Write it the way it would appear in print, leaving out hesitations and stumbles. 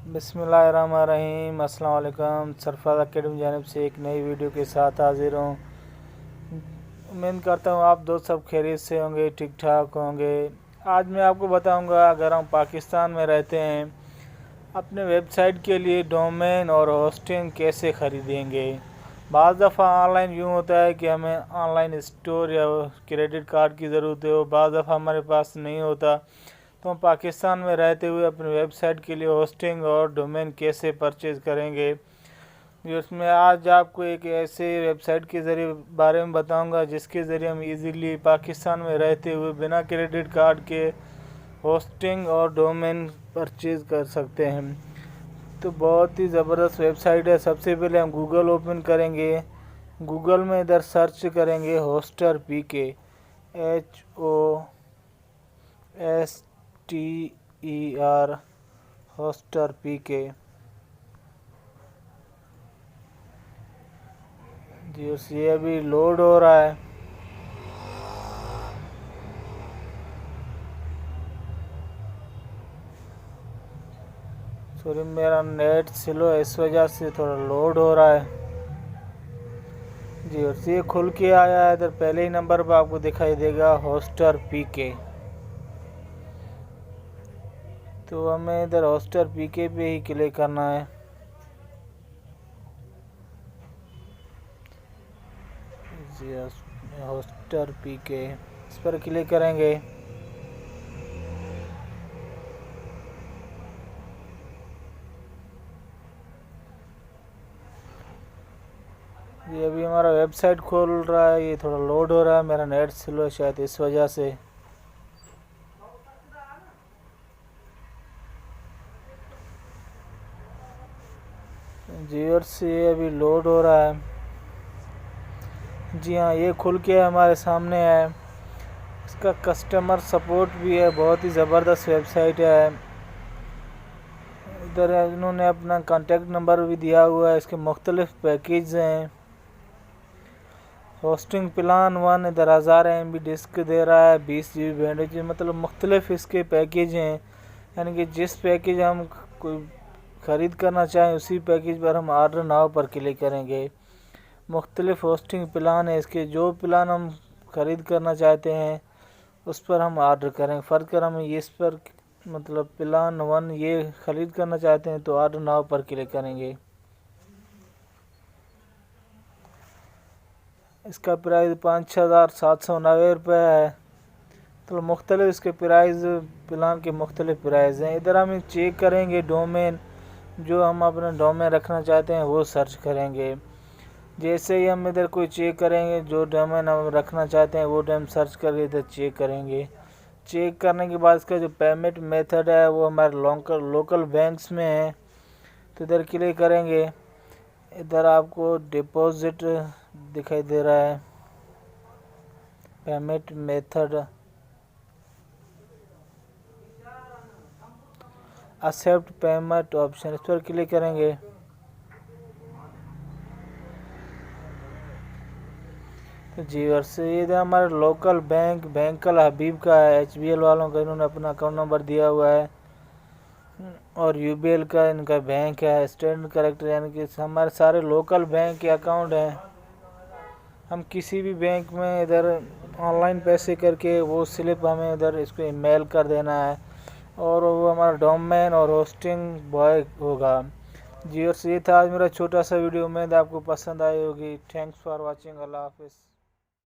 बिस्मिल्लाहिर्रहमानिर्रहीम। अस्सलाम वालेकुम। सरफराज अकेडमी जानिब से एक नई वीडियो के साथ हाजिर हूँ। उम्मीद करता हूँ आप दोस्त सब खैरियत से होंगे, ठीक ठाक होंगे। आज मैं आपको बताऊँगा, अगर हम पाकिस्तान में रहते हैं, अपने वेबसाइट के लिए डोमेन और होस्टिंग कैसे ख़रीदेंगे। बाज़ दफ़ा ऑनलाइन यूँ होता है कि हमें ऑनलाइन स्टोर या क्रेडिट कार्ड की ज़रूरत है, बाज़ दफ़ा हमारे पास नहीं होता। तो हम पाकिस्तान में रहते हुए अपनी वेबसाइट के लिए होस्टिंग और डोमेन कैसे परचेज़ करेंगे, जिसमें आज आपको एक ऐसे वेबसाइट के ज़रिए बारे में बताऊंगा जिसके ज़रिए हम इजीली पाकिस्तान में रहते हुए बिना क्रेडिट कार्ड के होस्टिंग और डोमेन परचेज़ कर सकते हैं। तो बहुत ही ज़बरदस्त वेबसाइट है। सबसे पहले हम गूगल ओपन करेंगे। गूगल में इधर सर्च करेंगे होस्टर PK, HOSTER होस्टर PK जी। ये अभी लोड हो रहा है। सॉरी, मेरा नेट स्लो है, इस वजह से थोड़ा लोड हो रहा है जी। और ये खुल के आया है। इधर पहले ही नंबर पर आपको दिखाई देगा होस्टर PK। तो हमें इधर होस्टर PK पे ही क्लिक करना है जी। होस्टर PK इस पर क्लिक करेंगे। ये अभी हमारा वेबसाइट खोल रहा है, ये थोड़ा लोड हो रहा है। मेरा नेट स्लो है शायद इस वजह से जी। और से अभी लोड हो रहा है जी। हाँ, ये खुल के हमारे सामने है। इसका कस्टमर सपोर्ट भी है, बहुत ही ज़बरदस्त वेबसाइट है। इधर इन्होंने अपना कॉन्टेक्ट नंबर भी दिया हुआ है। इसके मुख्तलिफ पैकेज हैं। होस्टिंग प्लान 1 इधर 1000 MB डिस्क दे रहा है, 20 GB बैंडविड्थ, मतलब मुख्तलिफ इसके पैकेज हैं। यानी कि जिस पैकेज हम कोई ख़रीद करना चाहें उसी पैकेज पर हम ऑर्डर नाउ पर क्लिक करेंगे। मुख्तलिफ होस्टिंग प्लान है इसके, जो प्लान हम ख़रीद करना चाहते हैं उस पर हम ऑर्डर करें। फ़र्क कर हम इस पर मतलब प्लान 1 ये ख़रीद करना चाहते हैं तो ऑर्डर नाउ पर क्लिक करेंगे। इसका प्राइस 5,790 रुपये है। तो मुख्तलिफ इसके प्राइस प्लान के मुख्तलिफ प्राइस हैं। इधर हम चेक करेंगे डोमेन, जो हम अपना डोमेन रखना चाहते हैं वो सर्च करेंगे। जैसे ही हम इधर कोई चेक करेंगे, जो डोमेन हम रखना चाहते हैं वो डोमेन सर्च करके इधर चेक करेंगे। चेक करने के बाद इसका जो पेमेंट मेथड है वो हमारे लोकल बैंक्स में है, तो इधर क्लिक करेंगे। इधर आपको डिपॉजिट दिखाई दे रहा है, payment method accept payment option, इस पर क्लिक करेंगे। तो जी। और से ये हमारे लोकल बैंक अल हबीब का है, HBL वालों का, इन्होंने अपना अकाउंट नंबर दिया हुआ है। और UBL का इनका बैंक है, स्टैंडर्ड करेक्टर, यानी कि हमारे सारे लोकल बैंक के अकाउंट हैं। हम किसी भी बैंक में इधर ऑनलाइन पैसे करके वो स्लिप हमें इधर इसको ईमेल कर देना है और वो हमारा डोमेन और होस्टिंग बॉय होगा जी। और ये था आज मेरा छोटा सा वीडियो। उम्मीद आपको पसंद आई होगी। Thanks for watching. अल्लाह हाफिज़।